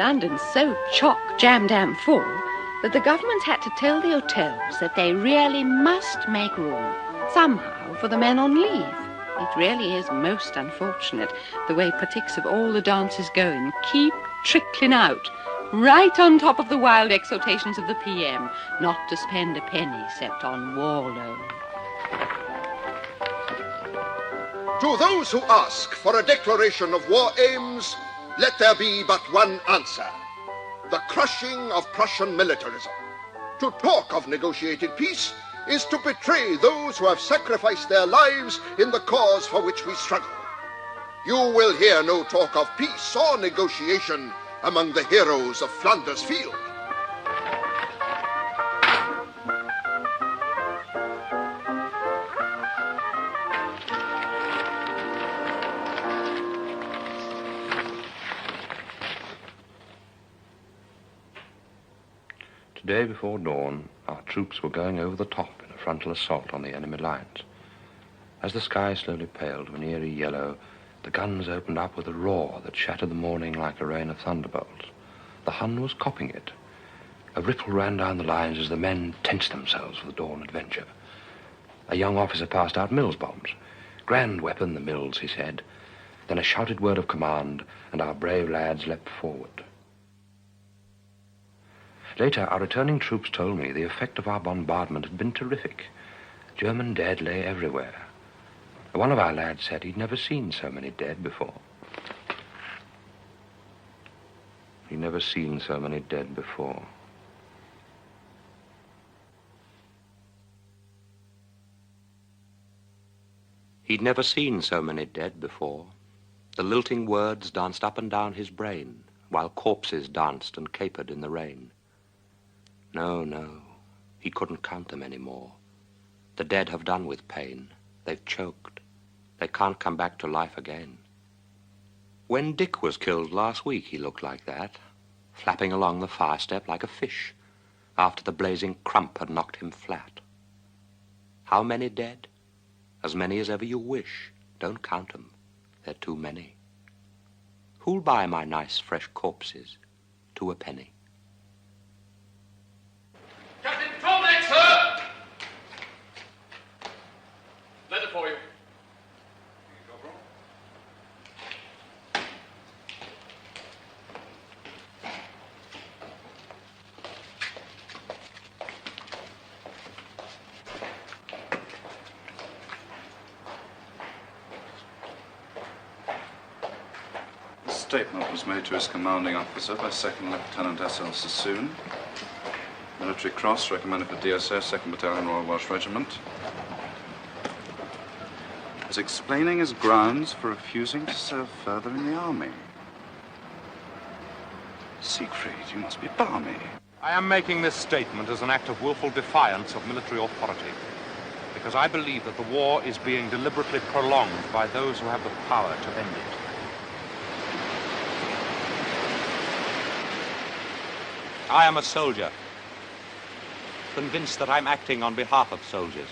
London's so chock-jam-damn full that the government's had to tell the hotels that they really must make room, somehow, for the men on leave. It really is most unfortunate, the way particulars of all the dances going keep trickling out, right on top of the wild exhortations of the PM, not to spend a penny except on war loan. To those who ask for a declaration of war aims, let there be but one answer: the crushing of Prussian militarism. To talk of negotiated peace is to betray those who have sacrificed their lives in the cause for which we struggle. You will hear no talk of peace or negotiation among the heroes of Flanders Field. Today before dawn, our troops were going over the top in a frontal assault on the enemy lines. As the sky slowly paled to an eerie yellow, the guns opened up with a roar that shattered the morning like a rain of thunderbolts. The Hun was copying it. A ripple ran down the lines as the men tensed themselves for the dawn adventure. A young officer passed out Mills bombs. "Grand weapon, the Mills," he said. Then a shouted word of command, and our brave lads leapt forward. Later, our returning troops told me the effect of our bombardment had been terrific. German dead lay everywhere. One of our lads said he'd never seen so many dead before. He'd never seen so many dead before. He'd never seen so many dead before. The lilting words danced up and down his brain, while corpses danced and capered in the rain. No, he couldn't count them anymore. The dead have done with pain. They've choked. They can't come back to life again. When Dick was killed last week, he looked like that, flapping along the fire step like a fish, after the blazing crump had knocked him flat. How many dead? As many as ever you wish. Don't count 'em. They're too many. Who'll buy my nice fresh corpses to a penny? Captain Thorndyke, sir! Letter for you. The statement was made to his commanding officer by Second Lieutenant S.L. Sassoon. Military Cross recommended for DSS, 2nd Battalion Royal Welsh Regiment. As explaining his grounds for refusing to serve further in the army. Siegfried, you must be balmy. I am making this statement as an act of willful defiance of military authority, because I believe that the war is being deliberately prolonged by those who have the power to end it. I am a soldier, convinced that I'm acting on behalf of soldiers.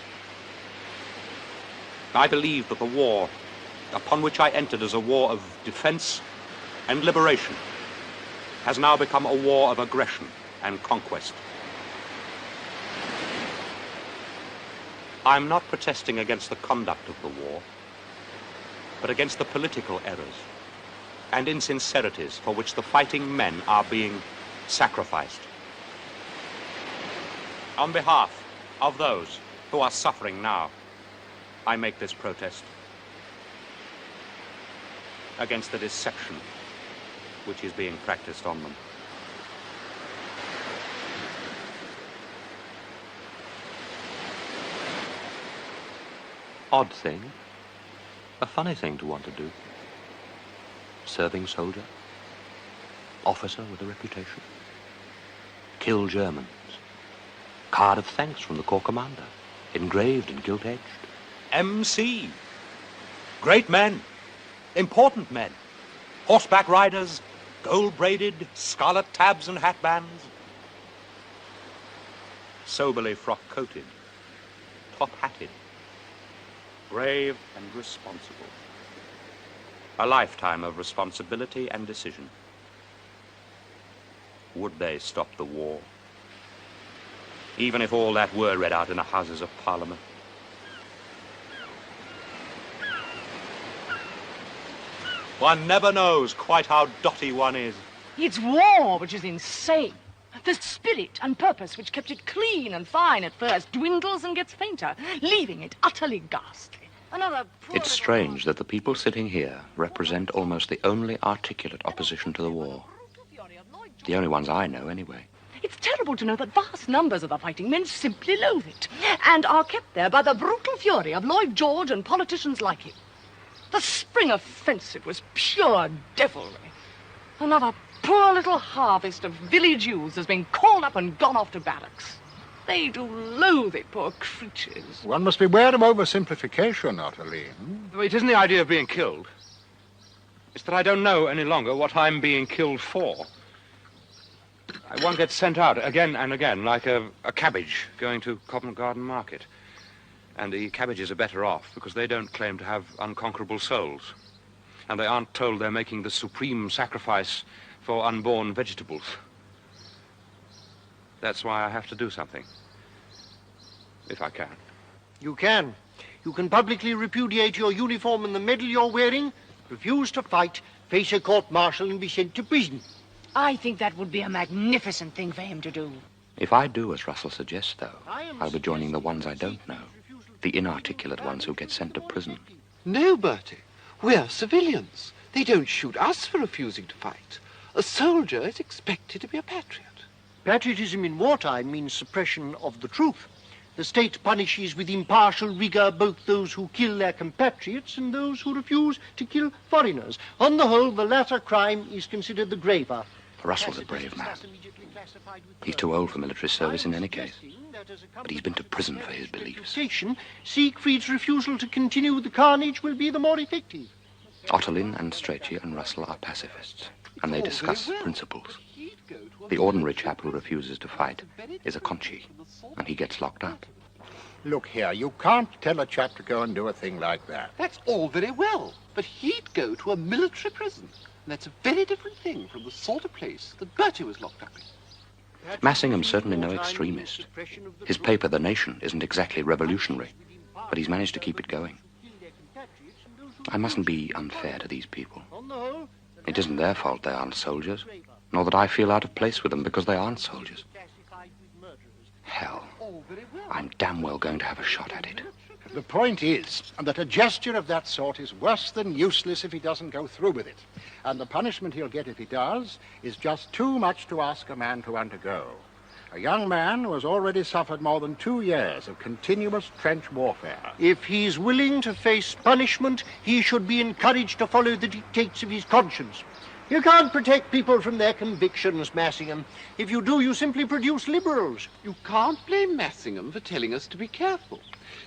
I believe that the war, upon which I entered as a war of defense and liberation, has now become a war of aggression and conquest. I'm not protesting against the conduct of the war, but against the political errors and insincerities for which the fighting men are being sacrificed. On behalf of those who are suffering now, I make this protest against the deception which is being practiced on them. Odd thing, a funny thing to want to do. Serving soldier, officer with a reputation, kill Germans, card of thanks from the Corps commander, engraved and gilt-edged. MC, great men, important men, horseback riders, gold-braided, scarlet tabs and hatbands, soberly frock-coated, top-hatted, brave and responsible. A lifetime of responsibility and decision. would they stop the war? Even if all that were read out in the Houses of Parliament. One never knows quite how dotty one is. It's war which is insane. The spirit and purpose which kept it clean and fine at first dwindles and gets fainter, leaving it utterly ghastly. It's strange that the people sitting here represent almost the only articulate opposition to the war. The only ones I know, anyway. It's terrible to know that vast numbers of the fighting men simply loathe it, and are kept there by the brutal fury of Lloyd George and politicians like him. The spring offensive was pure devilry. Another poor little harvest of village youths has been called up and gone off to barracks. They do loathe it, poor creatures. One must beware of oversimplification, Ottoline. It isn't the idea of being killed. It's that I don't know any longer what I'm being killed for. One gets sent out again and again, like a cabbage going to Covent Garden Market. And the cabbages are better off because they don't claim to have unconquerable souls. And they aren't told they're making the supreme sacrifice for unborn vegetables. That's why I have to do something. If I can. You can. You can publicly repudiate your uniform and the medal you're wearing, refuse to fight, face a court-martial and be sent to prison. I think that would be a magnificent thing for him to do. If I do as Russell suggests, though, I'll be joining the ones I don't know. The inarticulate ones who get sent to prison. No, Bertie. We're civilians. They don't shoot us for refusing to fight. A soldier is expected to be a patriot. Patriotism in wartime means suppression of the truth. The state punishes with impartial rigor both those who kill their compatriots and those who refuse to kill foreigners. On the whole, the latter crime is considered the graver. Russell's a brave man. He's too old for military service in any case. But he's been to prison for his beliefs. Siegfried's refusal to continue the carnage will be the more effective. Ottoline and Strachey and Russell are pacifists, and they discuss principles. The ordinary chap who refuses to fight is a conchi, and he gets locked up. Look here, you can't tell a chap to go and do a thing like that. That's all very well, but he'd go to a military prison. And that's a very different thing from the sort of place that Bertie was locked up in. Massingham's certainly no extremist. His paper, The Nation, isn't exactly revolutionary, but he's managed to keep it going. I mustn't be unfair to these people. It isn't their fault they aren't soldiers, nor that I feel out of place with them because they aren't soldiers. Hell, I'm damn well going to have a shot at it. The point is that a gesture of that sort is worse than useless if he doesn't go through with it. And the punishment he'll get if he does is just too much to ask a man to undergo. A young man who has already suffered more than 2 years of continuous trench warfare. If he's willing to face punishment, he should be encouraged to follow the dictates of his conscience. You can't protect people from their convictions, Massingham. If you do, you simply produce liberals. You can't blame Massingham for telling us to be careful.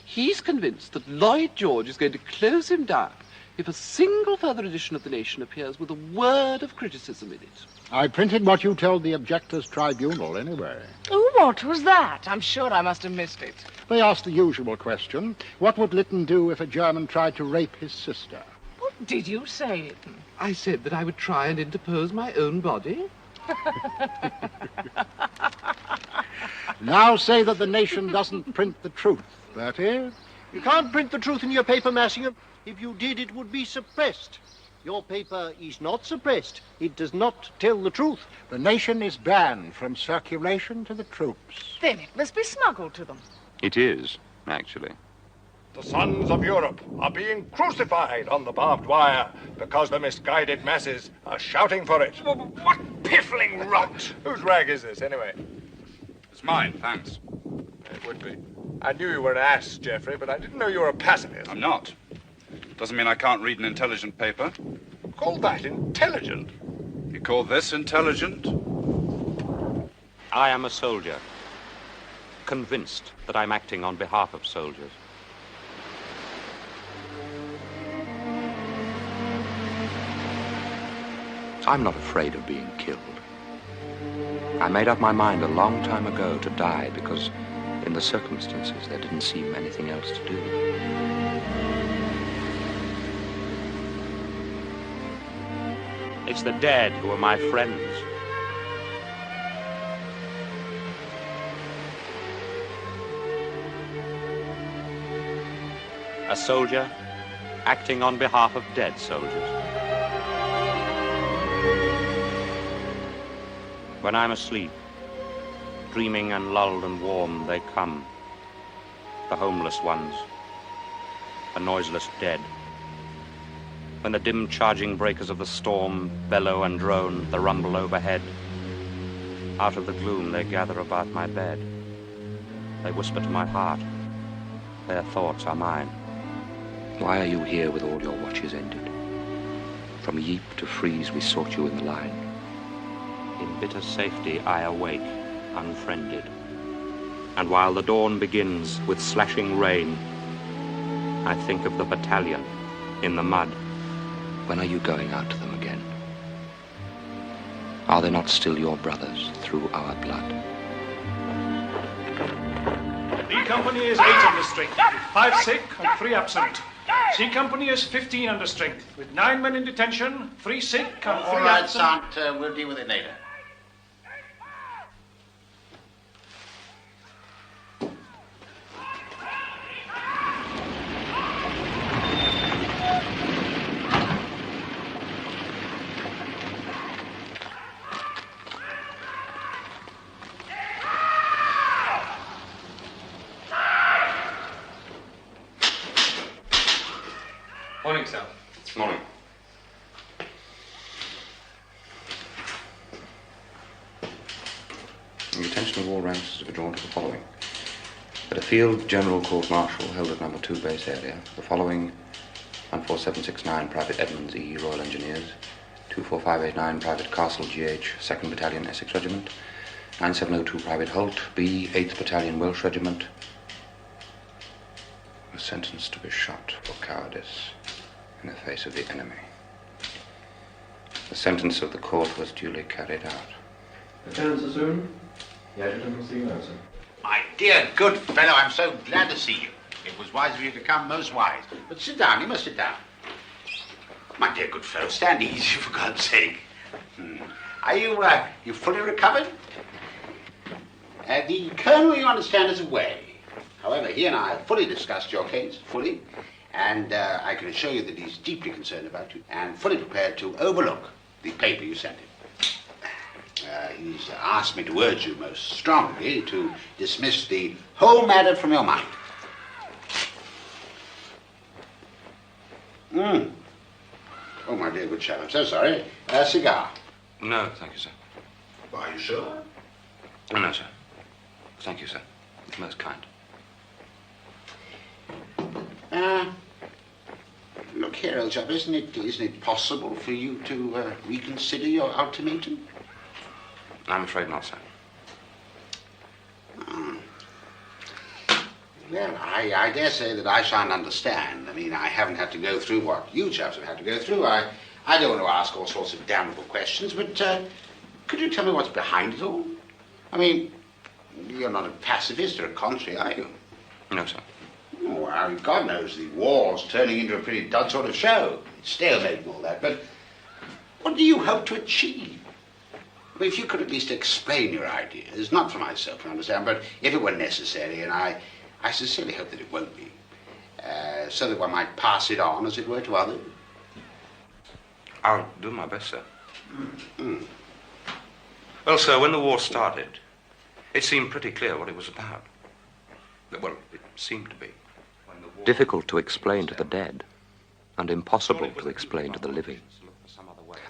He's convinced that Lloyd George is going to close him down if a single further edition of The Nation appears with a word of criticism in it. I printed what you told the Objectors' Tribunal, anyway. Oh, what was that? I'm sure I must have missed it. They asked the usual question. What would Lytton do if a German tried to rape his sister? What did you say, Lytton? I said that I would try and interpose my own body. Now say that The Nation doesn't print the truth, Bertie. You can't print the truth in your paper, Massingham. If you did, it would be suppressed. Your paper is not suppressed. It does not tell the truth. The Nation is banned from circulation to the troops. Then it must be smuggled to them. It is, actually. The sons of Europe are being crucified on the barbed wire because the misguided masses are shouting for it. What piffling rot! Whose rag is this, anyway? It's mine, thanks. It would be. I knew you were an ass, Geoffrey, but I didn't know you were a pacifist. I'm not. Doesn't mean I can't read an intelligent paper. Call that intelligent? You call this intelligent? I am a soldier, convinced that I'm acting on behalf of soldiers. I'm not afraid of being killed. I made up my mind a long time ago to die because, in the circumstances, there didn't seem anything else to do. It's the dead who are my friends. A soldier acting on behalf of dead soldiers. When I'm asleep, dreaming and lulled and warm, they come. The homeless ones, the noiseless dead. When the dim charging breakers of the storm bellow and drone, the rumble overhead, out of the gloom they gather about my bed. They whisper to my heart, their thoughts are mine. Why are you here with all your watches ended? From Ypres to Frise we sought you in the line. In bitter safety I awake, unfriended. And while the dawn begins with slashing rain, I think of the battalion in the mud. When are you going out to them again? Are they not still your brothers through our blood? B Company is 8 under strength, with 5 sick and 3 absent. C Company is 15 under strength, with 9 men in detention, 3 sick and 3 All right, absent. Sant, we'll deal with it later. Morning, sir. Morning. The attention of all ranks is drawn to the following. At a field general court-martial held at number 2 base area, the following 14769 Private Edmonds E. Royal Engineers, 24589 Private Castle GH 2nd Battalion Essex Regiment, 9702 Private Holt B 8th Battalion Welsh Regiment, were sentenced to be shot for cowardice in the face of the enemy. The sentence of the court was duly carried out. Lieutenant Sassoon, the adjutant will see you now, sir. My dear good fellow, I'm so glad to see you. It was wise of you to come, most wise. But sit down, you must sit down. My dear good fellow, stand easy, for God's sake. Are you fully recovered? The colonel, you understand, is away. However, he and I have fully discussed your case, fully, and I can assure you that he's deeply concerned about you and fully prepared to overlook the paper you sent him. He's asked me to urge you most strongly to dismiss the whole matter from your mind. Oh, my dear good chap, I'm so sorry. A cigar? No, thank you, sir. Are you sure? Oh, no, sir. Thank you, sir. It's most kind. Look here, old chap, isn't it possible for you to reconsider your ultimatum? I'm afraid not, sir. Well, I dare say that I shan't understand. I mean, I haven't had to go through what you chaps have had to go through. I don't want to ask all sorts of damnable questions, but could you tell me what's behind it all? I mean, you're not a pacifist or a contrary, are you? No, sir. Oh, well, God knows the war's turning into a pretty dud sort of show. Stalemate and all that, but what do you hope to achieve? I mean, if you could at least explain your ideas, not for myself, you understand, but if it were necessary, and I sincerely hope that it won't be, so that one might pass it on, as it were, to others. I'll do my best, sir. Well, sir, when the war started, it seemed pretty clear what it was about. Well, it seemed to be. Difficult to explain to the dead, and impossible to explain to the living.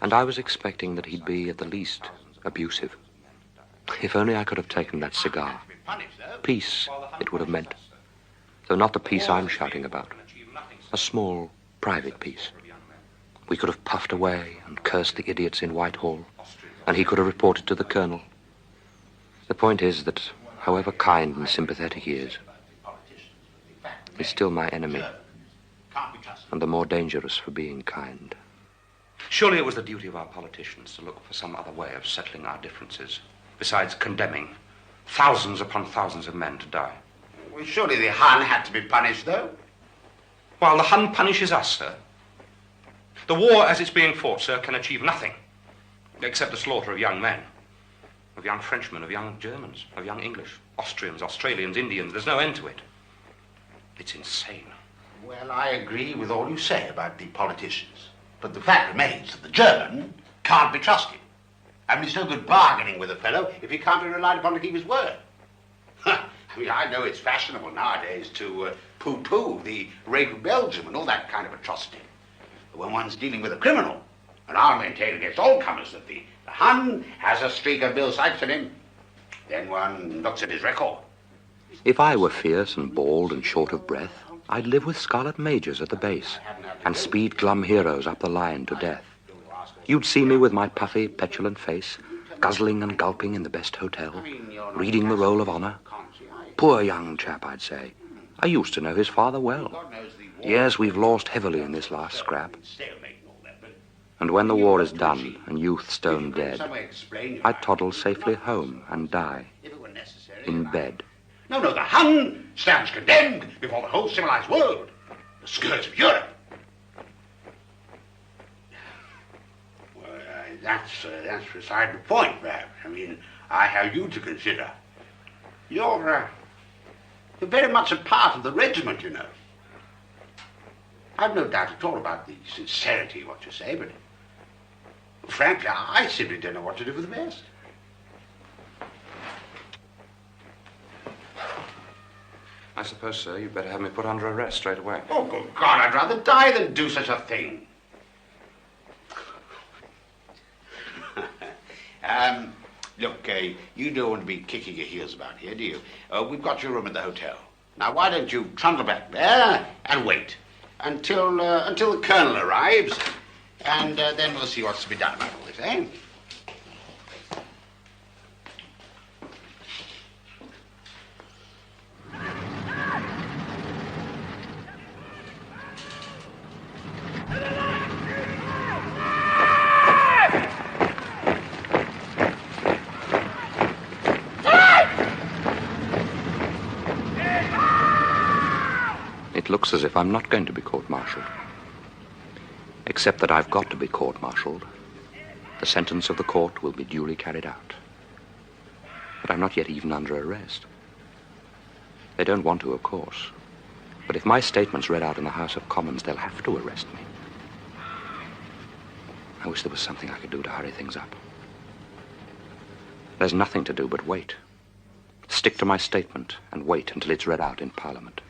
And I was expecting that he'd be, at the least, abusive. If only I could have taken that cigar. Peace, it would have meant. Though not the peace I'm shouting about. A small, private peace. We could have puffed away and cursed the idiots in Whitehall, and he could have reported to the colonel. The point is that, however kind and sympathetic he is, he's still my enemy, and the more dangerous for being kind. Surely it was the duty of our politicians to look for some other way of settling our differences, besides condemning thousands upon thousands of men to die. Well, surely the Hun had to be punished, though. While the Hun punishes us, sir. The war, as it's being fought, sir, can achieve nothing except the slaughter of young men, of young Frenchmen, of young Germans, of young English, Austrians, Australians, Indians. There's no end to it. It's insane. Well, I agree with all you say about the politicians. But the fact remains that the German can't be trusted. I mean, it's no good bargaining with a fellow if he can't be relied upon to keep his word. I mean, I know it's fashionable nowadays to pooh-pooh the rape of Belgium and all that kind of atrocity. But when one's dealing with a criminal, and I'll maintain against all comers that the Hun has a streak of Bill Sykes in him, then one looks at his record. If I were fierce and bald and short of breath, I'd live with scarlet majors at the base and speed glum heroes up the line to death. You'd see me with my puffy, petulant face, guzzling and gulping in the best hotel, reading the roll of honor. Poor young chap, I'd say. I used to know his father well. Yes, we've lost heavily in this last scrap. And when the war is done and youth stone dead, I'd toddle safely home and die in bed. No, the Hun stands condemned before the whole civilized world, the scourge of Europe. Well, that's beside the point, perhaps. I mean, I have you to consider. You're very much a part of the regiment, you know. I've no doubt at all about the sincerity of what you say, but frankly, I simply don't know what to do with the best. I suppose, sir, you'd better have me put under arrest straight away. Oh, good God, I'd rather die than do such a thing. Look, you don't want to be kicking your heels about here, do you? We've got your room at the hotel. Now, why don't you trundle back there and wait until the colonel arrives, and then we'll see what's to be done about all this, eh? It looks as if I'm not going to be court-martialed. Except that I've got to be court-martialed. The sentence of the court will be duly carried out. But I'm not yet even under arrest. They don't want to, of course. But if my statement's read out in the House of Commons, they'll have to arrest me. I wish there was something I could do to hurry things up. There's nothing to do but wait. Stick to my statement and wait until it's read out in Parliament.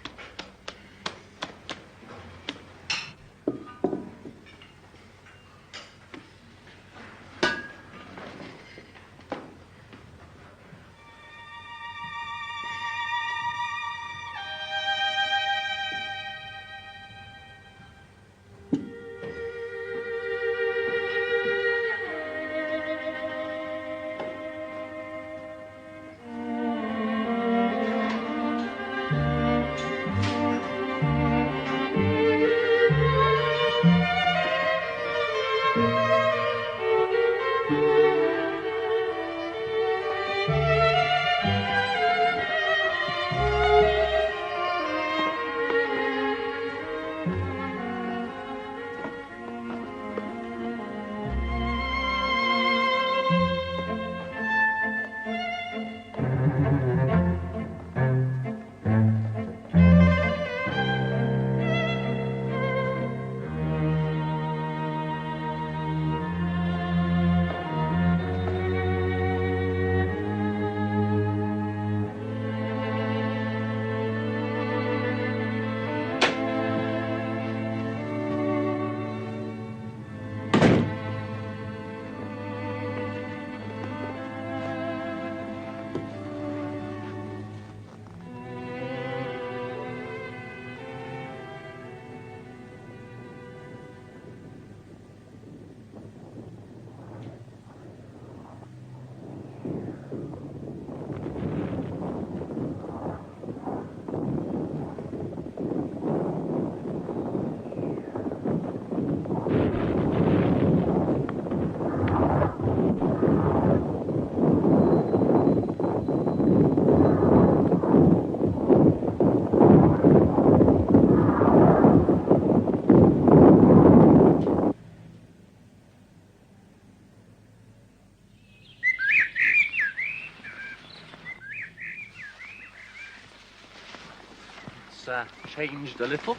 Changed a little.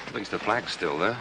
At least the flag's still there.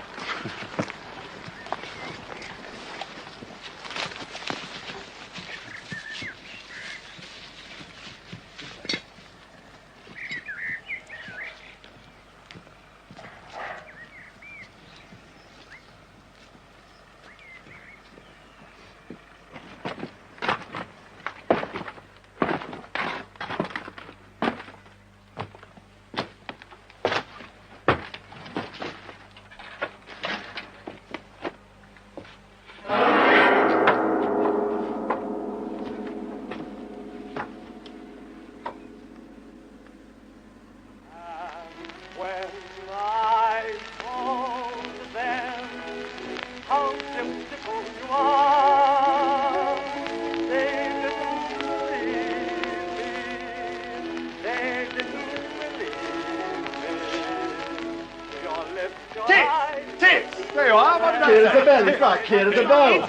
Clear as a bell.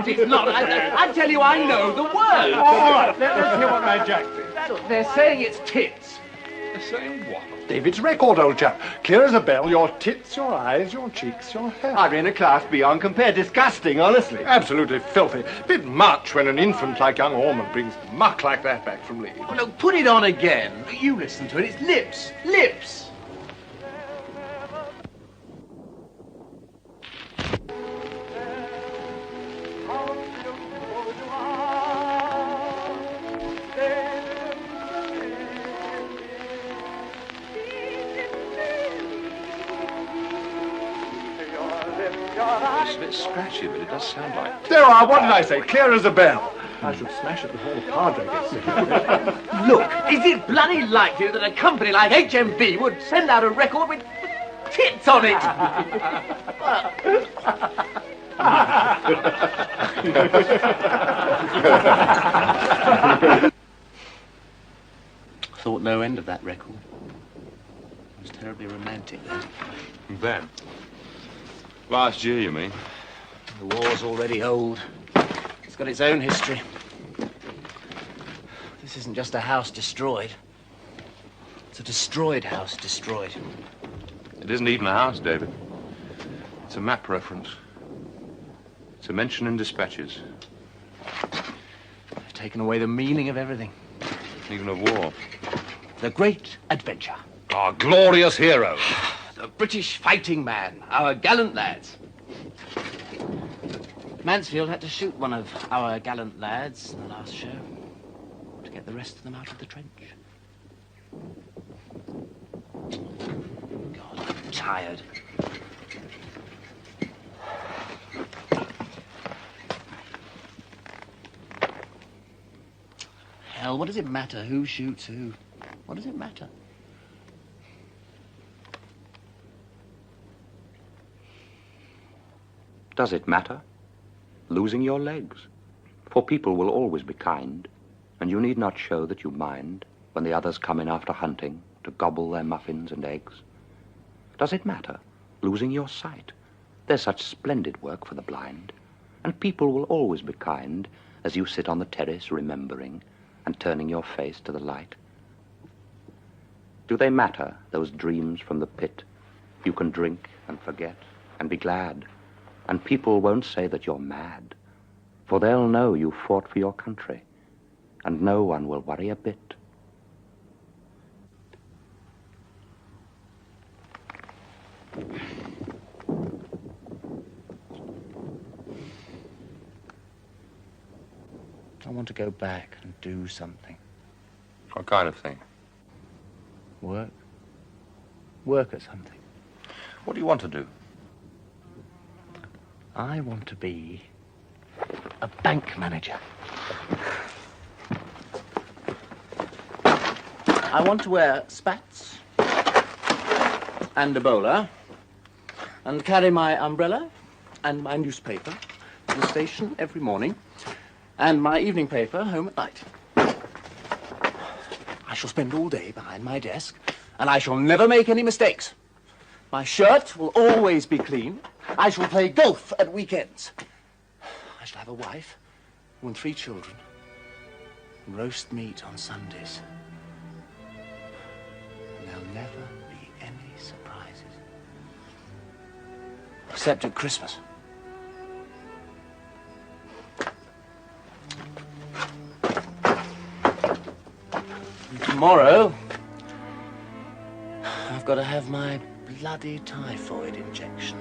It's not. I tell you, I know the word. All right, let's hear what my Jack thinks. Look, they're saying it's tits. They're saying what? David's record, old chap. Clear as a bell, your tits, your eyes, your cheeks, your hair. I'm in a class beyond compare. Disgusting, honestly. Absolutely filthy. Bit much when an infant like young Ormond brings muck like that back from Leeds. Well, look, put it on again. You listen to it. It's lips. Lips. It's a bit scratchy, but it does sound like... There are, what did I say? Clear as a bell. I should smash at the Hall of Padre. Look, is it bloody likely that a company like HMV would send out a record with tits on it? Thought no end of that record. It was terribly romantic then. Then? Last year, you mean? The war's already old. It's got its own history. This isn't just a house destroyed. It's a destroyed house destroyed. It isn't even a house, David. It's a map reference. It's a mention in dispatches. They've taken away the meaning of everything. Even of war. The great adventure. Our glorious hero. The British fighting man. Our gallant lads. Mansfield had to shoot one of our gallant lads in the last show to get the rest of them out of the trench. God, I'm tired. Hell, what does it matter who shoots who? What does it matter? Does it matter? Losing your legs. For people will always be kind, and you need not show that you mind when the others come in after hunting to gobble their muffins and eggs. Does it matter? Losing your sight. There's such splendid work for the blind, and people will always be kind as you sit on the terrace remembering and turning your face to the light. Do they matter, those dreams from the pit? You can drink and forget and be glad. And people won't say that you're mad, for they'll know you fought for your country, and no one will worry a bit. I want to go back and do something. What kind of thing? Work. Work at something. What do you want to do? I want to be a bank manager. I want to wear spats and a bowler and carry my umbrella and my newspaper to the station every morning and my evening paper home at night. I shall spend all day behind my desk and I shall never make any mistakes. My shirt will always be clean. I shall play golf at weekends. I shall have a wife and 3 children. And roast meat on Sundays. And there'll never be any surprises. Except at Christmas. And tomorrow, I've got to have my bloody typhoid injection.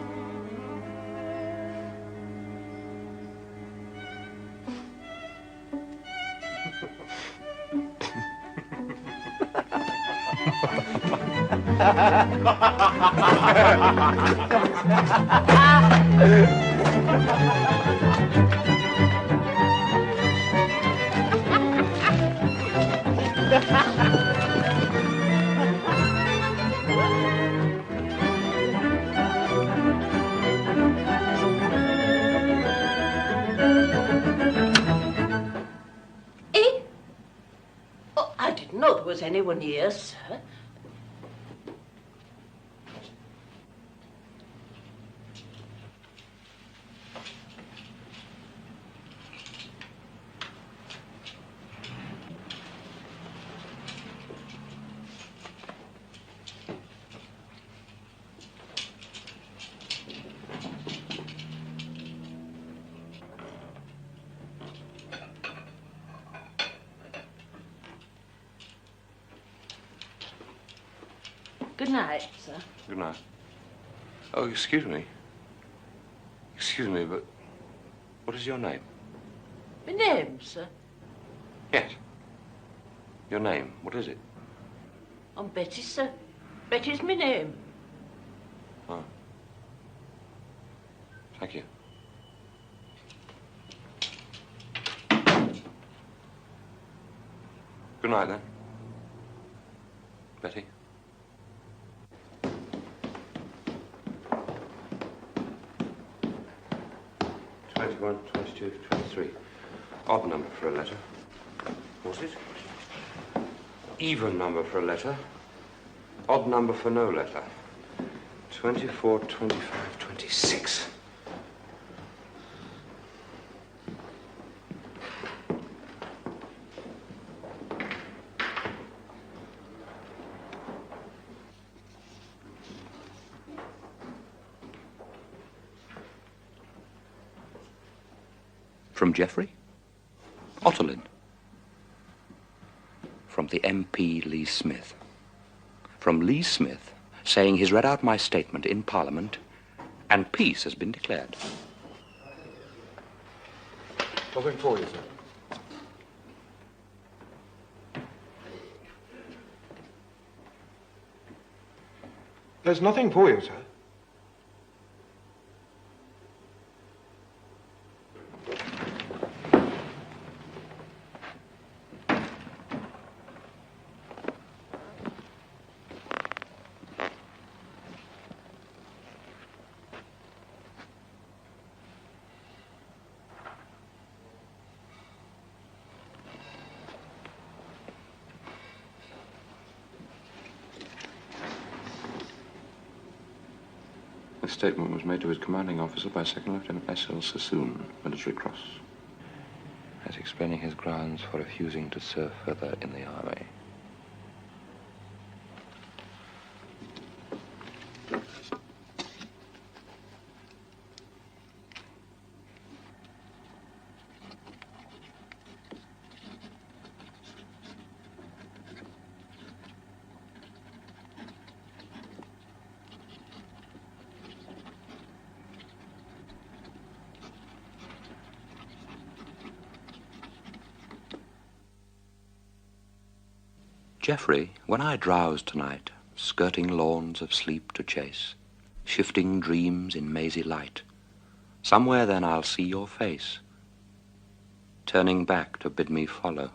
Oh, I didn't know there was anyone here, sir. Good night, sir. Good night. Oh, excuse me. Excuse me, but what is your name? My name, sir? Yes. Your name, what is it? I'm Betty, sir. Betty's my name. Oh. Thank you. Good night, then. Betty. 21, 22, 23. Odd number for a letter. What's it? Even number for a letter. Odd number for no letter. 24, 25, 26. From Geoffrey? Otterlin. From the MP Lee Smith. From Lee Smith, saying he's read out my statement in Parliament and peace has been declared. Nothing for you, sir. There's nothing for you, sir. The statement was made to his commanding officer by Second Lieutenant Cecil Sassoon, Military Cross, as explaining his grounds for refusing to serve further in the army. Geoffrey, when I drowse tonight, skirting lawns of sleep to chase, shifting dreams in mazy light, somewhere then I'll see your face, turning back to bid me follow.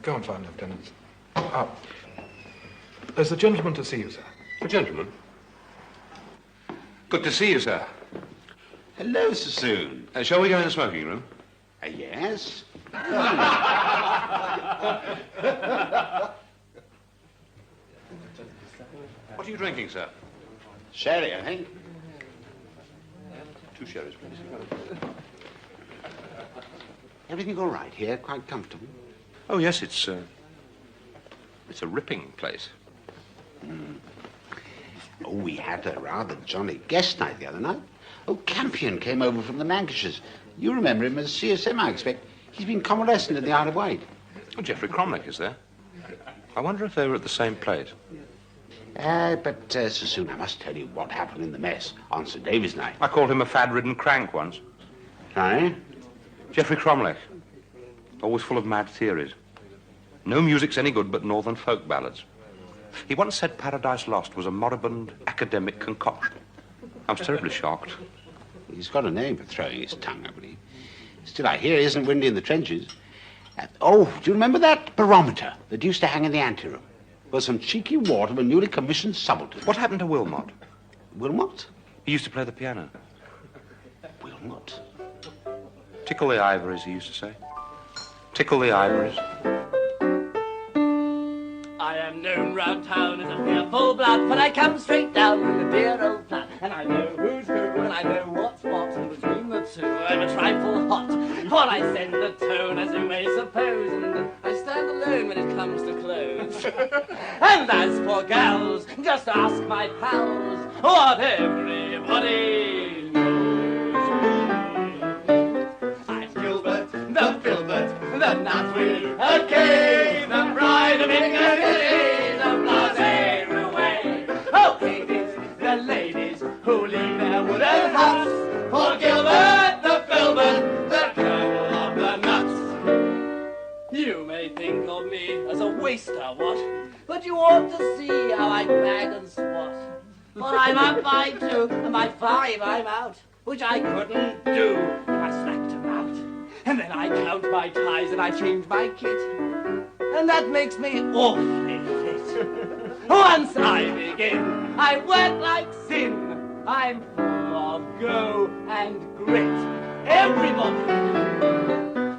Go and find Lieutenant. There's a gentleman to see you, sir. A gentleman? Good to see you, sir. Hello, Sassoon. Shall we go in the smoking room? Yes. What are you drinking, sir? Sherry, I think. 2 sherries, please. Everything all right here? Quite comfortable? Oh, yes, it's a ripping place. Oh, we had a rather jolly guest night the other night. Oh, Campion came over from the Lancashires. You remember him as CSM, I expect. He's been convalescent in the Isle of Wight. Oh, Geoffrey Cromlech is there. I wonder if they were at the same place. But Sassoon, I must tell you what happened in the mess on St. David's night. I called him a fad-ridden crank once. Sorry? Geoffrey Cromlech. Always full of mad theories. No music's any good but northern folk ballads. He once said Paradise Lost was a moribund academic concoction. I was terribly shocked. He's got a name for throwing his tongue, I believe. Still, I hear he isn't windy in the trenches. Do you remember that barometer that used to hang in the anteroom? Well, some cheeky wart of a newly commissioned subaltern. What happened to Wilmot? Wilmot? He used to play the piano. Wilmot? Tickle the ivories, he used to say. Tickle the ivories. I am known round town as a fearful blood, but I come straight down with a dear old plan. And I know who's who, and I know what's what, and between the two I'm a trifle hot. For I send the tone, as you may suppose, and I stand alone when it comes to clothes. And as for gals, just ask my pals, what everybody knows. I'm Gilbert, the Filbert, the nut with a K, the bride of Piccadilly, the blase away. Oh, ladies, the ladies who leave their wooden huts, for Gilbert, the Filbert, the colonel of the nuts. You may think of me as a waster, what? But you ought to see how I bag and swat. For I'm up by 2, and by 5 I'm out, which I couldn't do if I slacked about. And then I count my ties and I change my kit, and that makes me awfully fit. Once I begin, I work like sin. I'm full of go and grit. Everybody,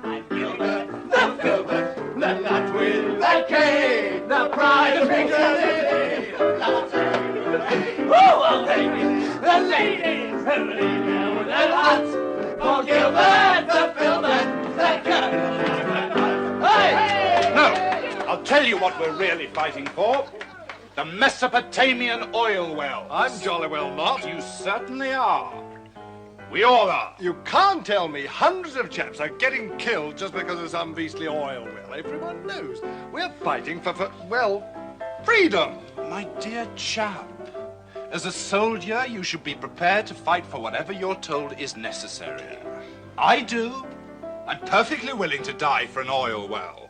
I'm Gilbert, the Filbert, the nut with the K, the pride of Piccadilly, the blase away. Oh, ladies, the ladies who leave their wooden huts, for Gilbert, the Filbert, the colonel of the nuts. Hey! No, I'll tell you what we're really fighting for. The Mesopotamian oil wells. I'm jolly well not. You certainly are. We all are. You can't tell me hundreds of chaps are getting killed just because of some beastly oil well. Everyone knows. We're fighting for freedom. My dear chap, as a soldier, you should be prepared to fight for whatever you're told is necessary. I do. I'm perfectly willing to die for an oil well.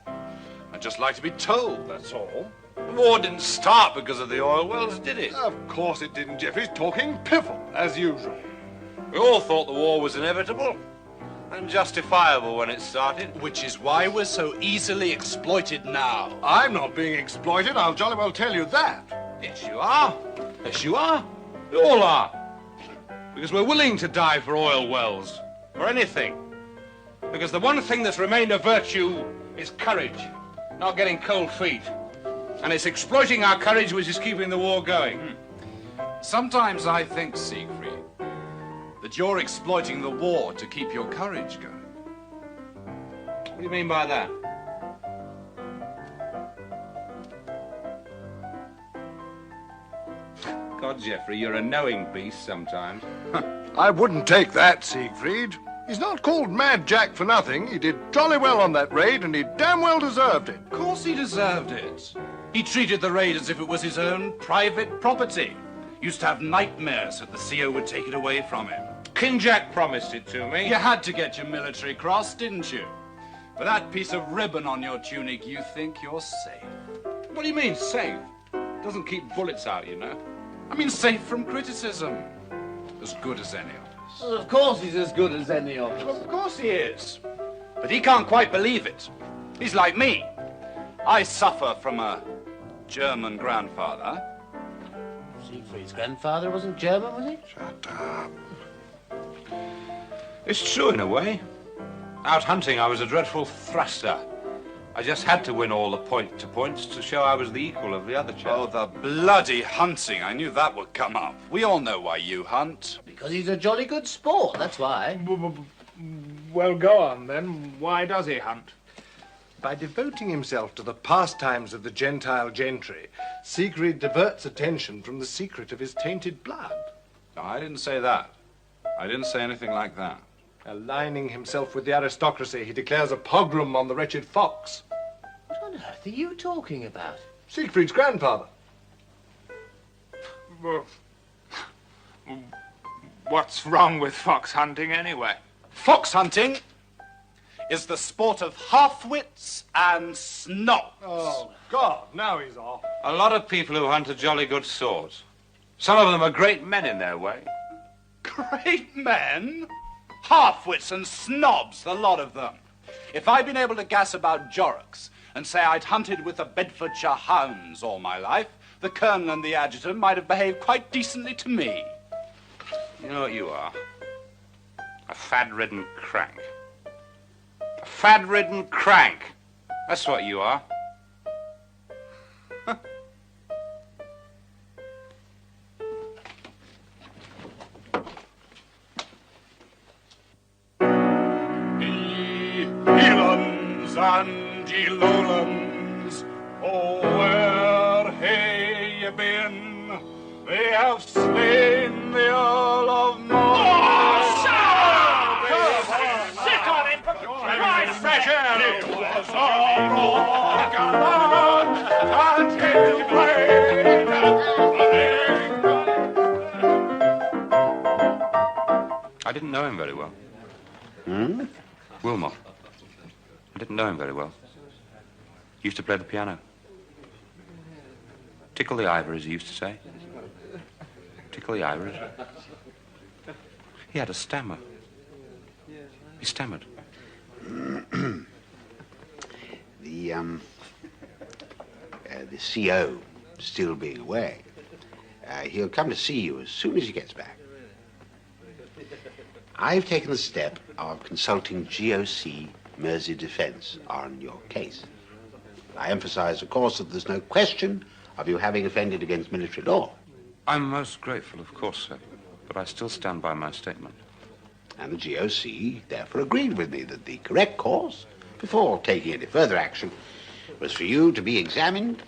I'd just like to be told, that's all. The war didn't start because of the oil wells, did it? Of course it didn't. Geoffrey's talking piffle, as usual. We all thought the war was inevitable and justifiable when it started. Which is why we're so easily exploited now. I'm not being exploited, I'll jolly well tell you that. Yes, you are. Yes, you are. We all are. Because we're willing to die for oil wells, for anything. Because the one thing that's remained a virtue is courage, not getting cold feet. And it's exploiting our courage which is keeping the war going. Sometimes I think, Siegfried, that you're exploiting the war to keep your courage going. What do you mean by that? God, Geoffrey, you're a knowing beast sometimes. I wouldn't take that, Siegfried. He's not called Mad Jack for nothing. He did jolly well on that raid, and he damn well deserved it. Of course he deserved it. He treated the raid as if it was his own private property. Used to have nightmares that the CO would take it away from him. King Jack promised it to me. You had to get your military cross, didn't you? With that piece of ribbon on your tunic, you think you're safe. What do you mean, safe? Doesn't keep bullets out, you know. I mean, safe from criticism. As good as any of us. Well, of course he's as good as any of us. Well, of course he is. But he can't quite believe it. He's like me. I suffer from a German grandfather. Siegfried's grandfather wasn't German, was he? Shut up. It's true in a way. Out hunting, I was a dreadful thruster. I just had to win all the point-to-points to show I was the equal of the other chap. Oh, the bloody hunting. I knew that would come up. We all know why you hunt. Because he's a jolly good sport, that's why. Well, go on, then. Why does he hunt? By devoting himself to the pastimes of the Gentile gentry, Siegfried diverts attention from the secret of his tainted blood. No, I didn't say that. I didn't say anything like that. Aligning himself with the aristocracy, he declares a pogrom on the wretched fox. What on earth are you talking about? Siegfried's grandfather. Well, what's wrong with fox hunting, anyway? Fox hunting is the sport of half-wits and snobs. Oh, God, now he's off. A lot of people who hunt are jolly good swords. Some of them are great men in their way. Great men? Half-wits and snobs, the lot of them. If I'd been able to gas about Jorrocks and say I'd hunted with the Bedfordshire hounds all my life, the colonel and the adjutant might have behaved quite decently to me. You know what you are? A fad-ridden crank. A fad-ridden crank. That's what you are. And ye lowlands, oh, where hae ye been? They have slain the Earl of Mar. Oh, sir! Sit on him! Right, fresh air! It was all gallant and his blade. I didn't know him very well. Wilmot. I didn't know him very well. He used to play the piano. Tickle the ivories, he used to say. Tickle the ivories. He had a stammer. He stammered. The CO still being away, he'll come to see you as soon as he gets back. I've taken the step of consulting GOC Mersey Defence on your case. I emphasize, of course, that there's no question of you having offended against military law. I'm most grateful, of course, sir, but I still stand by my statement. And the GOC therefore agreed with me that the correct course, before taking any further action, was for you to be examined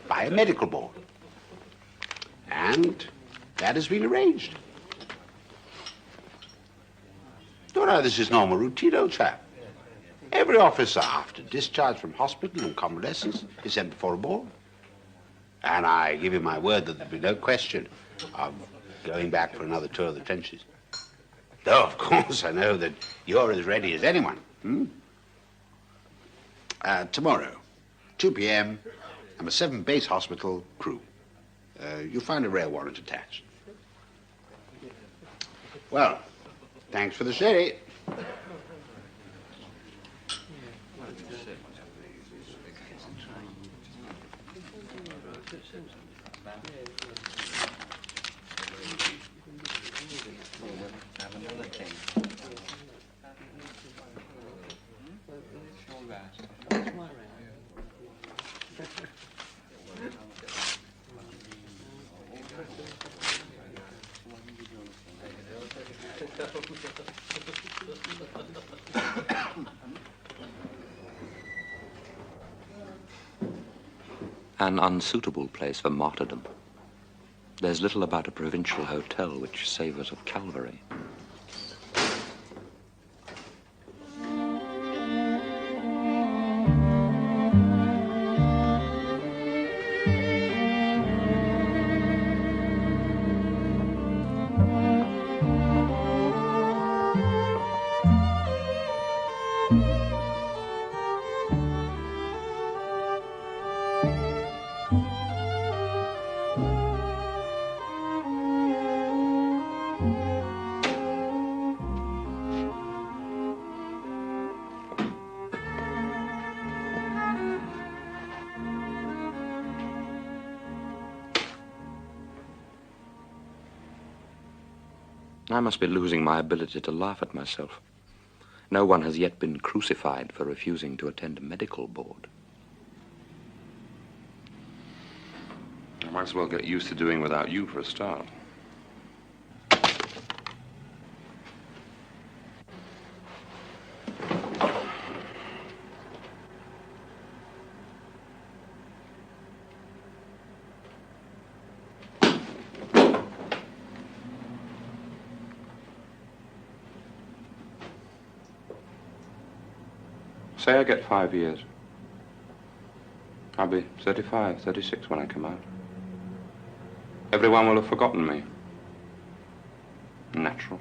by a medical board. And that has been arranged. You know, this is normal routine, old chap. Every officer, after discharge from hospital and convalescence, is sent before a board. And I give you my word that there'll be no question of going back for another tour of the trenches. Though, of course, I know that you're as ready as anyone. Tomorrow, 2 p.m., number 7 base hospital, crew. You'll find a rail warrant attached. Well, thanks for the sherry. An unsuitable place for martyrdom. There's little about a provincial hotel which savors of Calvary. I must be losing my ability to laugh at myself. No one has yet been crucified for refusing to attend a medical board. I might as well get used to doing without you for a start. Say I get 5 years. I'll be 35, 36 when I come out. Everyone will have forgotten me. Natural.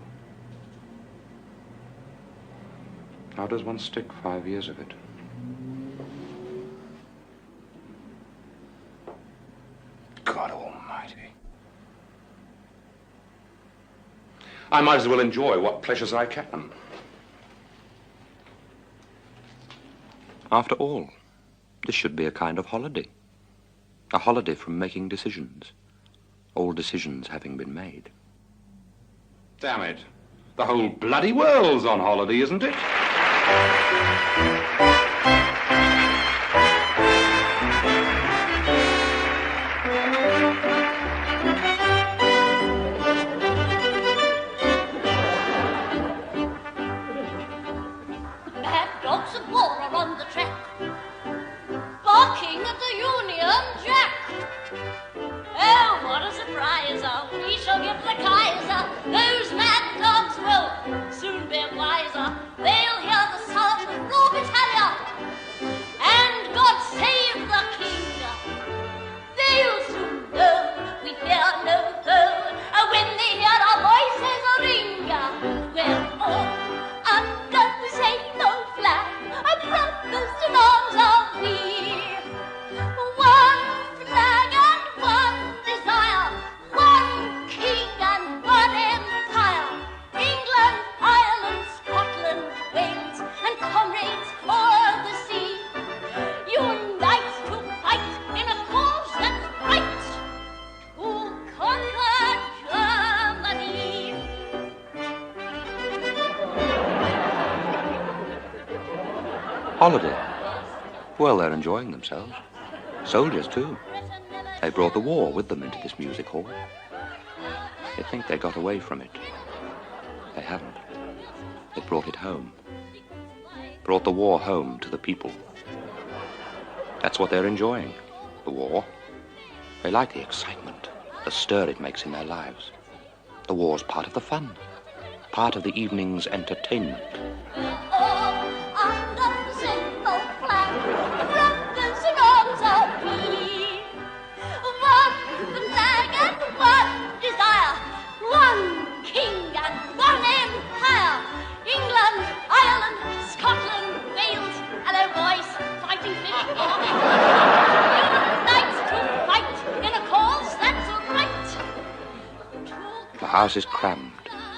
How does one stick 5 years of it? God almighty. I might as well enjoy what pleasures I can. After all, this should be a kind of holiday. A holiday from making decisions. All decisions having been made. Damn it. The whole bloody world's on holiday, isn't it? Mad dogs of war are on the track, barking at the Union Jack. Oh, what a surprise! We shall give the Kaiser. Those mad dogs will soon be wiser. They'll hear the sound of Raw Battalion, and God save the King. They'll soon know we fear no foe when they hear our voices ring. We're all under the same old flag, brothers in arms are we. One flag and one desire, one king and one empire. England, Ireland, Scotland, Wales, and comrades o'er the sea. Unite to fight in a cause that's right, to conquer Germany. Holiday. Well, they're enjoying themselves. Soldiers, too. They brought the war with them into this music hall. They think they got away from it. They haven't. They brought it home. Brought the war home to the people. That's what they're enjoying, the war. They like the excitement, the stir it makes in their lives. The war's part of the fun, part of the evening's entertainment. The house is crammed.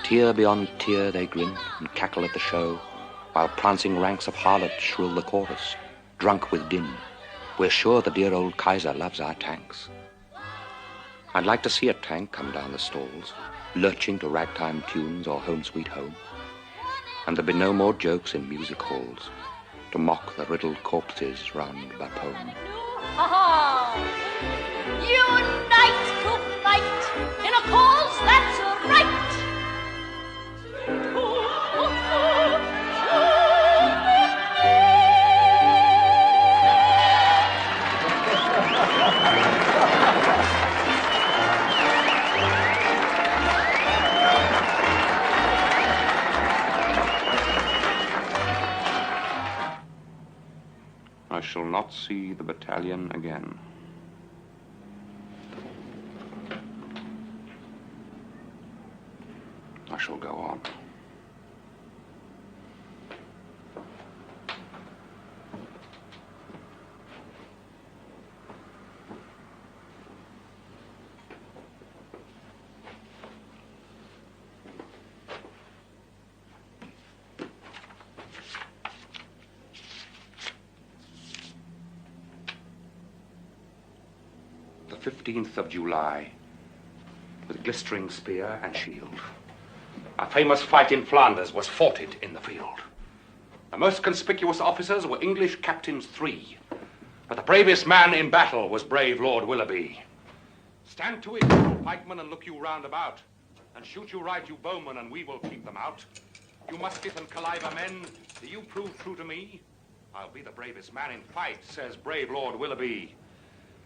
Tier beyond tier they grin and cackle at the show, while prancing ranks of harlots shrill the chorus, drunk with din. We're sure the dear old Kaiser loves our tanks. I'd like to see a tank come down the stalls, lurching to ragtime tunes or Home Sweet Home. And there'd be no more jokes in music halls to mock the riddled corpses round Bapaume. Unite to fight in a cause that's right. I shall not see the battalion again. I shall go on. The 15th of July, with glistering spear and shield. A famous fight in Flanders was fought in the field. The most conspicuous officers were English captains 3. But the bravest man in battle was brave Lord Willoughby. Stand to it, pikemen, and look you round about. And shoot you right, you bowmen, and we will keep them out. You musket and Clive men, do you prove true to me? I'll be the bravest man in fight, says brave Lord Willoughby.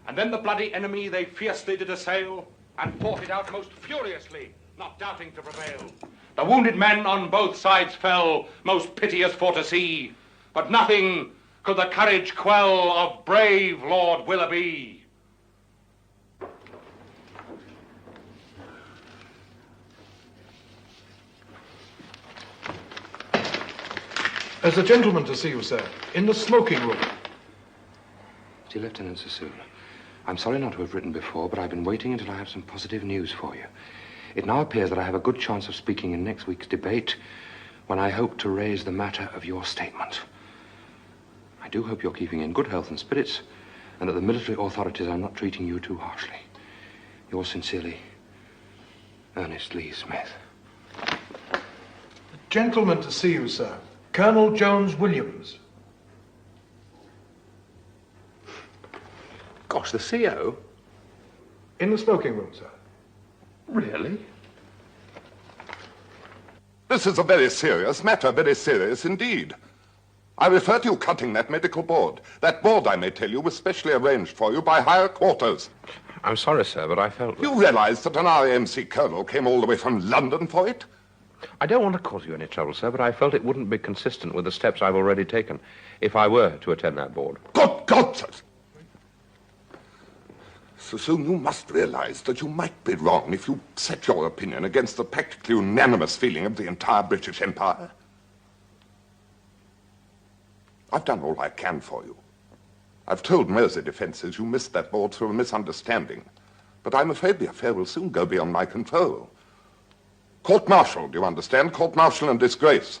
And then the bloody enemy they fiercely did assail, and fought it out most furiously, not doubting to prevail. The wounded men on both sides fell, most piteous for to see, but nothing could the courage quell of brave Lord Willoughby. There's a gentleman to see you, sir, in the smoking room. Dear Lieutenant Sassoon, I'm sorry not to have written before, but I've been waiting until I have some positive news for you. It now appears that I have a good chance of speaking in next week's debate, when I hope to raise the matter of your statement. I do hope you're keeping in good health and spirits, and that the military authorities are not treating you too harshly. Yours sincerely, Ernest Lee Smith. A gentleman to see you, sir. Colonel Jones Williams. Gosh, the CO? In the smoking room, sir. Really? This is a very serious matter, very serious indeed. I refer to you cutting that medical board. That board, I may tell you, was specially arranged for you by higher quarters. I'm sorry, sir, but I felt... You realize that an RAMC colonel came all the way from London for it? I don't want to cause you any trouble, sir, but I felt it wouldn't be consistent with the steps I've already taken if I were to attend that board. Good God, sir! Sassoon, you must realize that you might be wrong if you set your opinion against the practically unanimous feeling of the entire British Empire. I've done all I can for you. I've told Mersey defences you missed that board through a misunderstanding. But I'm afraid the affair will soon go beyond my control. Court-martial, do you understand? Court-martial and disgrace.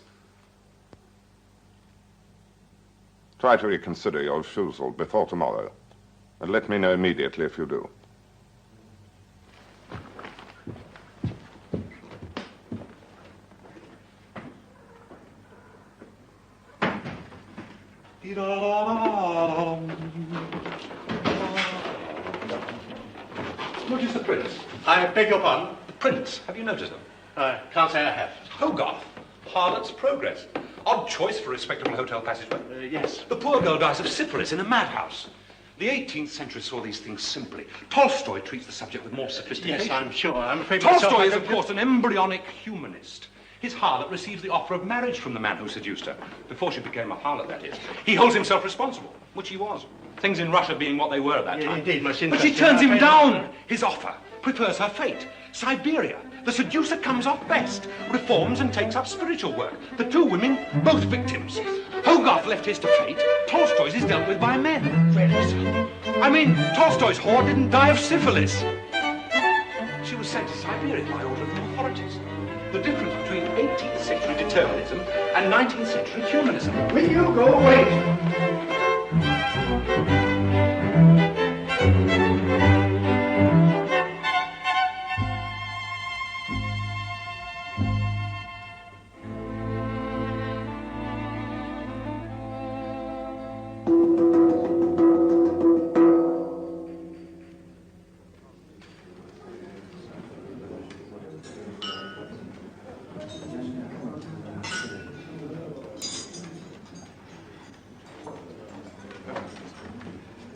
Try to reconsider your refusal before tomorrow. And let me know immediately if you do. What is the Prince? I beg your pardon? The Prince. Have you noticed him? Can't say I have. Hogarth. Harlot's Progress. Odd choice for a respectable hotel passageway. Yes. The poor girl dies of syphilis in a madhouse. The 18th century saw these things simply. Tolstoy treats the subject with more sophistication. Yes, I'm sure. I'm afraid Tolstoy is, of course, an embryonic humanist. His harlot receives the offer of marriage from the man who seduced her. Before she became a harlot, that is. He holds himself responsible, which he was. Things in Russia being what they were at that time. Indeed, most But she turns him down. His offer prefers her fate. Siberia. The seducer comes off best, reforms and takes up spiritual work. The two women, both victims. Hogarth left his to fate. Tolstoy's is dealt with by men. Really, sir? I mean, Tolstoy's whore didn't die of syphilis. She was sent to Siberia by order of the authorities. The difference between 18th century determinism and 19th century humanism. Will you go away?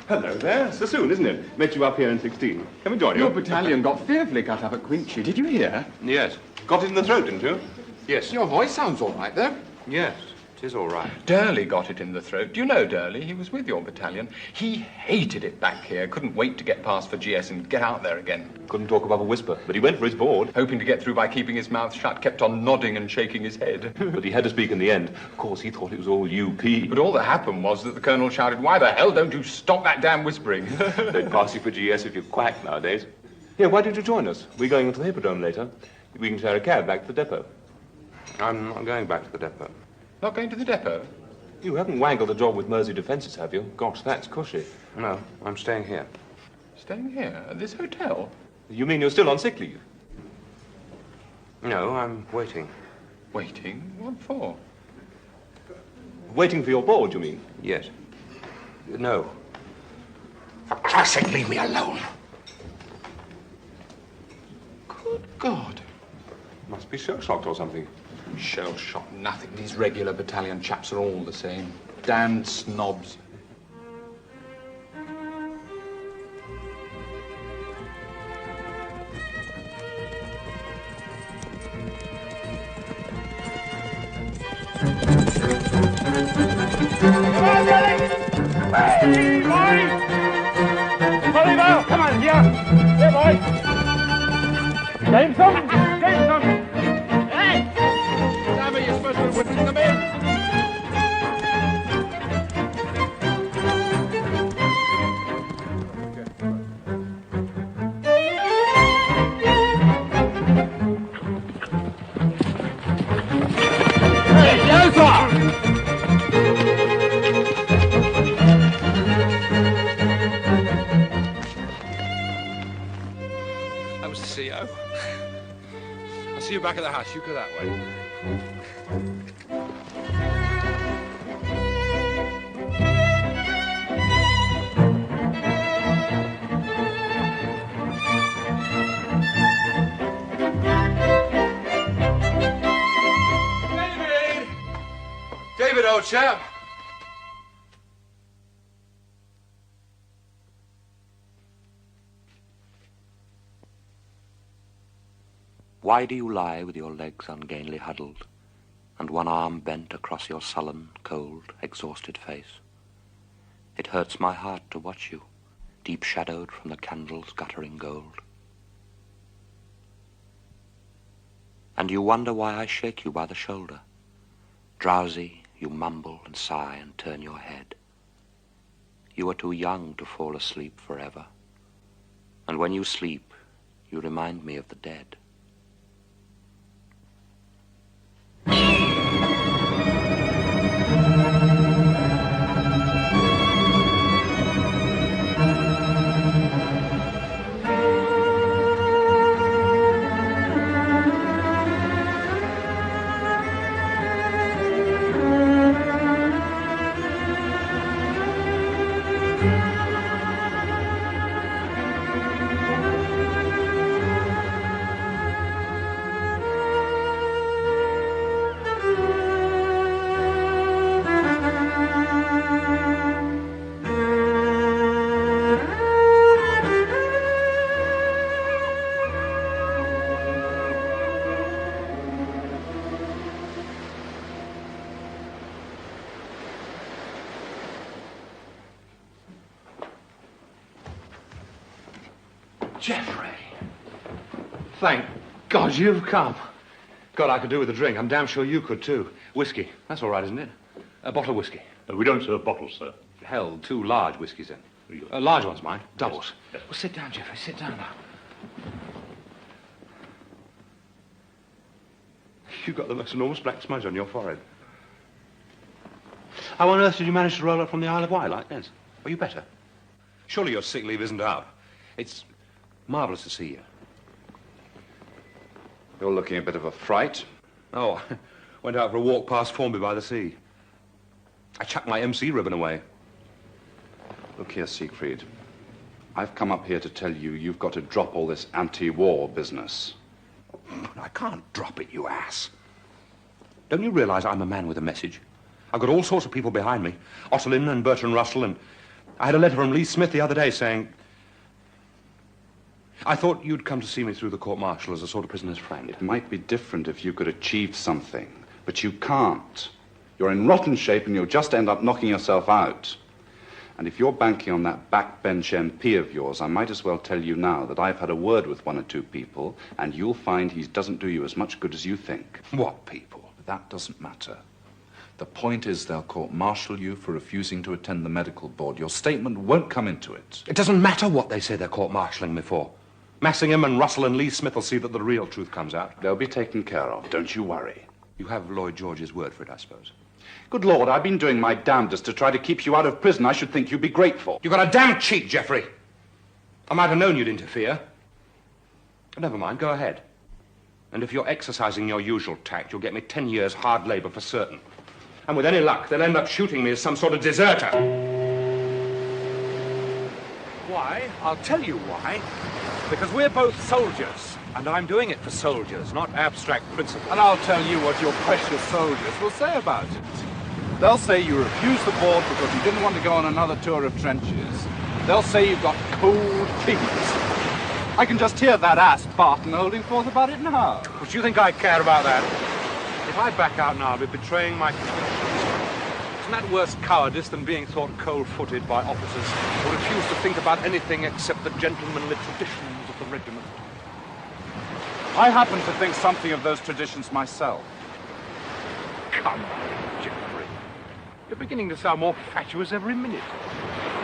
Hello there, Sassoon, isn't it? Met you up here in 16. Can we join you? Your battalion got fearfully cut up at Quinchy. Did you hear? Yes. Got it in the throat, didn't you? Yes. Your voice sounds all right, though. Yes, it is all right. Durley got it in the throat. Do you know Durley? He was with your battalion. He hated it back here. Couldn't wait to get past for GS and get out there again. Couldn't talk above a whisper, but he went for his board. Hoping to get through by keeping his mouth shut, kept on nodding and shaking his head. But he had to speak in the end. Of course, he thought it was all UP. But all that happened was that the colonel shouted, "Why the hell don't you stop that damn whispering?" They'd pass you for GS if you quack nowadays. Here, why don't you join us? We're going to the Hippodrome later. We can share a cab back to the depot. I'm not going back to the depot. Not going to the depot? You haven't wangled a job with Mersey Defences, have you? Gosh, that's cushy. No, I'm staying here. Staying here? At this hotel? You mean you're still on sick leave? No, I'm waiting. Waiting? What for? Waiting for your board, you mean? Yes. No. For Christ's sake, leave me alone. Good God. Must be shell-shocked or something. Shell-shocked, nothing. These regular battalion chaps are all the same. Damned snobs. Hey, boy! Oliver, come on, here! Here, boy! Jameson! Jameson! Hey! Sammy, you're supposed to be whipping them in! Hey, Jameson! CO. I'll see you back at the house. You go that way. David, old chap. Why do you lie with your legs ungainly huddled, and one arm bent across your sullen, cold, exhausted face? It hurts my heart to watch you, deep-shadowed from the candle's guttering gold. And you wonder why I shake you by the shoulder. Drowsy, you mumble and sigh and turn your head. You are too young to fall asleep forever. And when you sleep, you remind me of the dead. Geoffrey! Thank God you've come. God, I could do with a drink. I'm damn sure you could, too. Whiskey. That's all right, isn't it? A bottle of whiskey. We don't serve bottles, sir. Hell, 2 large whiskies, then. Large ones, mind. Doubles. Yes. Well, sit down, Geoffrey. Sit down now. You've got the most enormous black smudge on your forehead. How on earth did you manage to roll up from the Isle of Wight like this? Are you better? Surely your sick leave isn't out. It's marvellous to see you. You're looking a bit of a fright. Oh, went out for a walk past Formby by the sea. I chucked my MC ribbon away. Look here, Siegfried. I've come up here to tell you you've got to drop all this anti-war business. I can't drop it, you ass. Don't you realize I'm a man with a message? I've got all sorts of people behind me. Otterlin and Bertrand Russell, and I had a letter from Lee Smith the other day saying... I thought you'd come to see me through the court-martial as a sort of prisoner's friend. It might be different if you could achieve something, but you can't. You're in rotten shape and you'll just end up knocking yourself out. And if you're banking on that backbench MP of yours, I might as well tell you now that I've had a word with 1 or 2 people, and you'll find he doesn't do you as much good as you think. What people? That doesn't matter. The point is they'll court-martial you for refusing to attend the medical board. Your statement won't come into it. It doesn't matter what they say they're court-martialing me for. Massingham and Russell and Lee Smith will see that the real truth comes out. They'll be taken care of. Don't you worry. You have Lloyd George's word for it, I suppose. Good Lord, I've been doing my damnedest to try to keep you out of prison. I should think you'd be grateful. You've got a damn cheek, Geoffrey. I might have known you'd interfere. But never mind, go ahead. And if you're exercising your usual tact, you'll get me 10 years hard labor for certain. And with any luck, they'll end up shooting me as some sort of deserter. Why? I'll tell you why. Because we're both soldiers. And I'm doing it for soldiers, not abstract principles. And I'll tell you what your precious soldiers will say about it. They'll say you refused the board because you didn't want to go on another tour of trenches. They'll say you've got cold feet. I can just hear that ass Barton holding forth about it now. But you think I care about that? If I back out now, I'll be betraying my convictions. Isn't that worse cowardice than being thought cold-footed by officers who refuse to think about anything except the gentlemanly traditions of the regiment? I happen to think something of those traditions myself. Come on, Geoffrey. You're beginning to sound more fatuous every minute.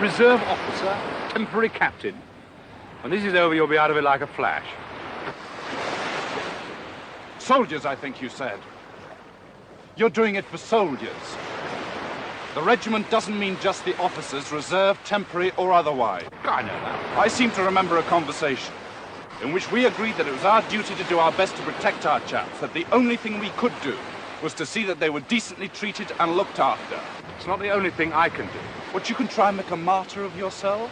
Reserve officer, temporary captain. When this is over, you'll be out of it like a flash. Soldiers, I think you said. You're doing it for soldiers. The regiment doesn't mean just the officers, reserve, temporary, or otherwise. I know that. I seem to remember a conversation in which we agreed that it was our duty to do our best to protect our chaps, that the only thing we could do was to see that they were decently treated and looked after. It's not the only thing I can do. But you can try and make a martyr of yourself?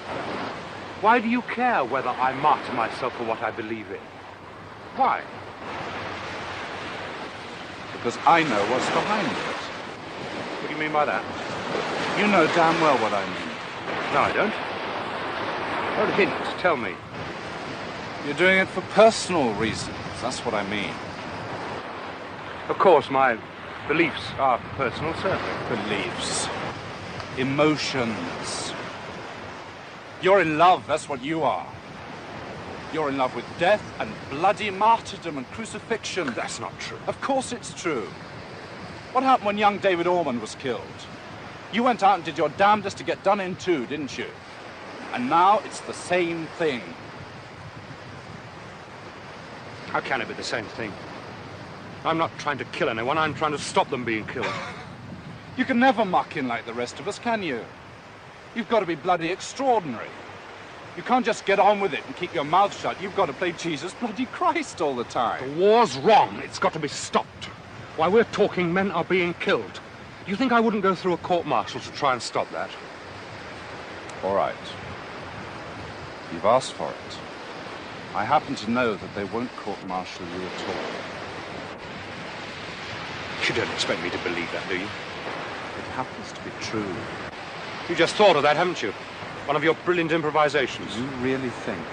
Why do you care whether I martyr myself for what I believe in? Why? Because I know what's behind it. What do you mean by that? You know damn well what I mean. No, I don't. Don't hint. Tell me. You're doing it for personal reasons. That's what I mean. Of course, my beliefs are personal, certainly. Beliefs. Emotions. You're in love, that's what you are. You're in love with death and bloody martyrdom and crucifixion. That's not true. Of course it's true. What happened when young David Ormond was killed? You went out and did your damnedest to get done in too, didn't you? And now it's the same thing. How can it be the same thing? I'm not trying to kill anyone, I'm trying to stop them being killed. You can never muck in like the rest of us, can you? You've got to be bloody extraordinary. You can't just get on with it and keep your mouth shut. You've got to play Jesus bloody Christ all the time. The war's wrong. It's got to be stopped. While we're talking, men are being killed. Do you think I wouldn't go through a court-martial to try and stop that? All right. You've asked for it. I happen to know that they won't court-martial you at all. You don't expect me to believe that, do you? It happens to be true. You just thought of that, haven't you? One of your brilliant improvisations. You really think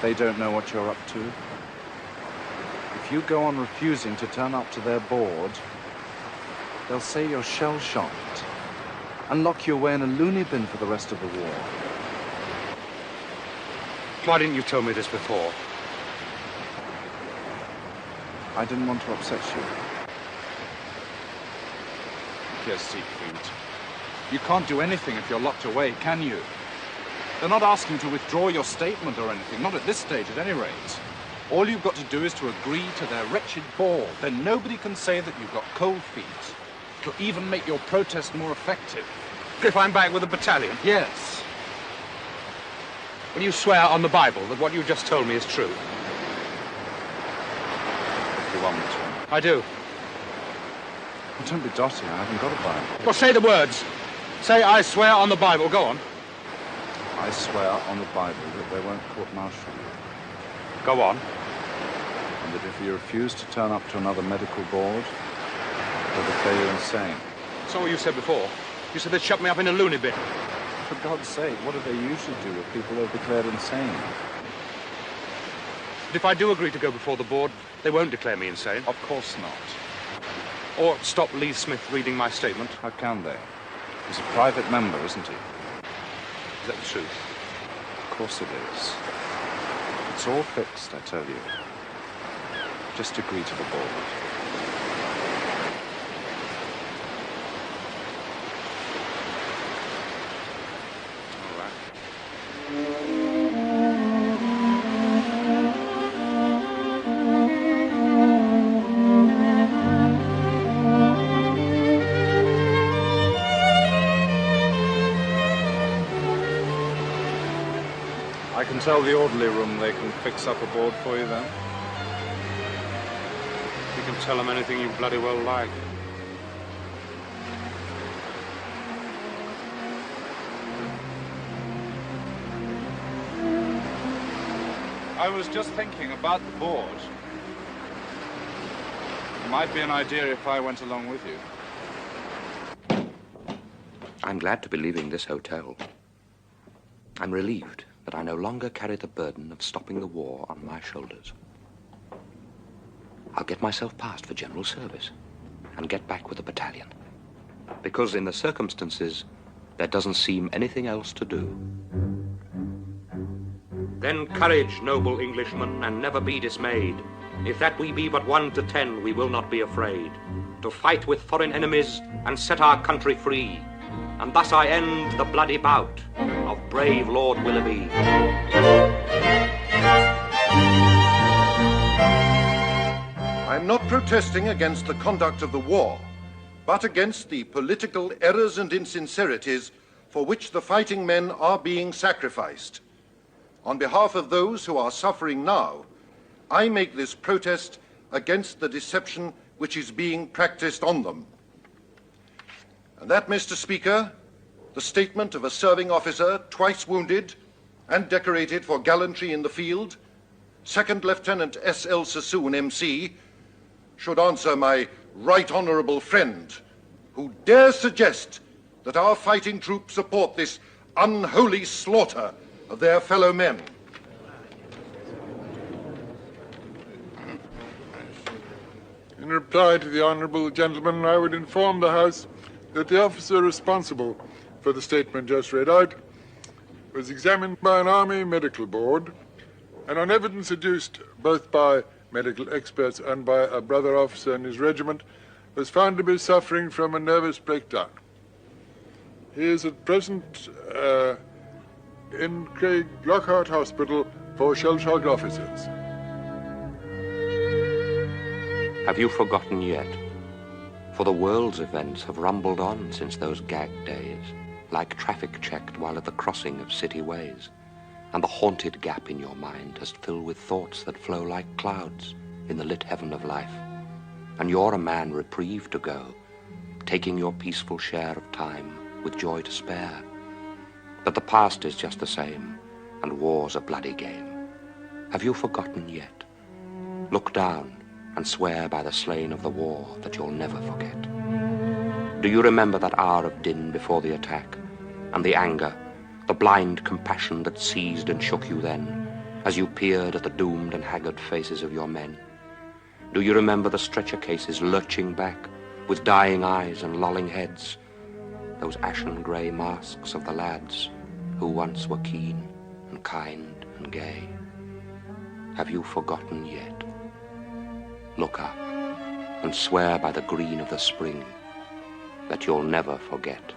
they don't know what you're up to? If you go on refusing to turn up to their board, they'll say you're shell-shocked and lock you away in a loony bin for the rest of the war. Why didn't you tell me this before? I didn't want to upset you. Yes, Siegfried. You can't do anything if you're locked away, can you? They're not asking to withdraw your statement or anything, not at this stage at any rate. All you've got to do is to agree to their wretched board. Then nobody can say that you've got cold feet. It'll even make your protest more effective. If I'm back with the battalion? Yes. Will you swear on the Bible that what you just told me is true? If you want me to. I do. Well, don't be dotty, I haven't got a Bible. Well, say the words. Say, I swear on the Bible. Go on. I swear on the Bible that they won't court-martial you. Go on. And that if you refuse to turn up to another medical board, they'll declare you insane. That's all you said before. You said they'd shut me up in a loony bin. For God's sake, what do they usually do with people who are declared insane? But if I do agree to go before the board, they won't declare me insane. Of course not. Or stop Lee Smith reading my statement. How can they? He's a private member, isn't he? Is that the truth? Of course it is. It's all fixed, I tell you. Just agree to the board. All right. I can tell the orderly room they can fix up a board for you then. tell them anything you bloody well like. I was just thinking about the board. It might be an idea if I went along with you. I'm glad to be leaving this hotel. I'm relieved that I no longer carry the burden of stopping the war on my shoulders. I'll get myself passed for general service and get back with the battalion. Because in the circumstances, there doesn't seem anything else to do. Then courage, noble Englishmen, and never be dismayed. If that we be but 1 to 10, we will not be afraid. To fight with foreign enemies and set our country free. And thus I end the bloody bout of brave Lord Willoughby. I'm not protesting against the conduct of the war, but against the political errors and insincerities for which the fighting men are being sacrificed. On behalf of those who are suffering now, I make this protest against the deception which is being practiced on them. And that, Mr. Speaker, the statement of a serving officer twice wounded and decorated for gallantry in the field, Second Lieutenant S.L. Sassoon, M.C., should answer my right honourable friend, who dares suggest that our fighting troops support this unholy slaughter of their fellow men. In reply to the honourable gentleman, I would inform the House that the officer responsible for the statement just read out was examined by an Army Medical Board, and on evidence adduced both by medical experts and by a brother officer in his regiment, was found to be suffering from a nervous breakdown. He is at present in Craig Lockhart Hospital for shell-shocked officers. Have you forgotten yet? For the world's events have rumbled on since those gag days, like traffic checked while at the crossing of city ways. And the haunted gap in your mind has filled with thoughts that flow like clouds in the lit heaven of life. And you're a man reprieved to go, taking your peaceful share of time with joy to spare. But the past is just the same, and war's a bloody game. Have you forgotten yet? Look down and swear by the slain of the war that you'll never forget. Do you remember that hour of din before the attack, and the anger, the blind compassion that seized and shook you then, as you peered at the doomed and haggard faces of your men? Do you remember the stretcher cases lurching back, with dying eyes and lolling heads, those ashen grey masks of the lads who once were keen and kind and gay? Have you forgotten yet? Look up and swear by the green of the spring that you'll never forget.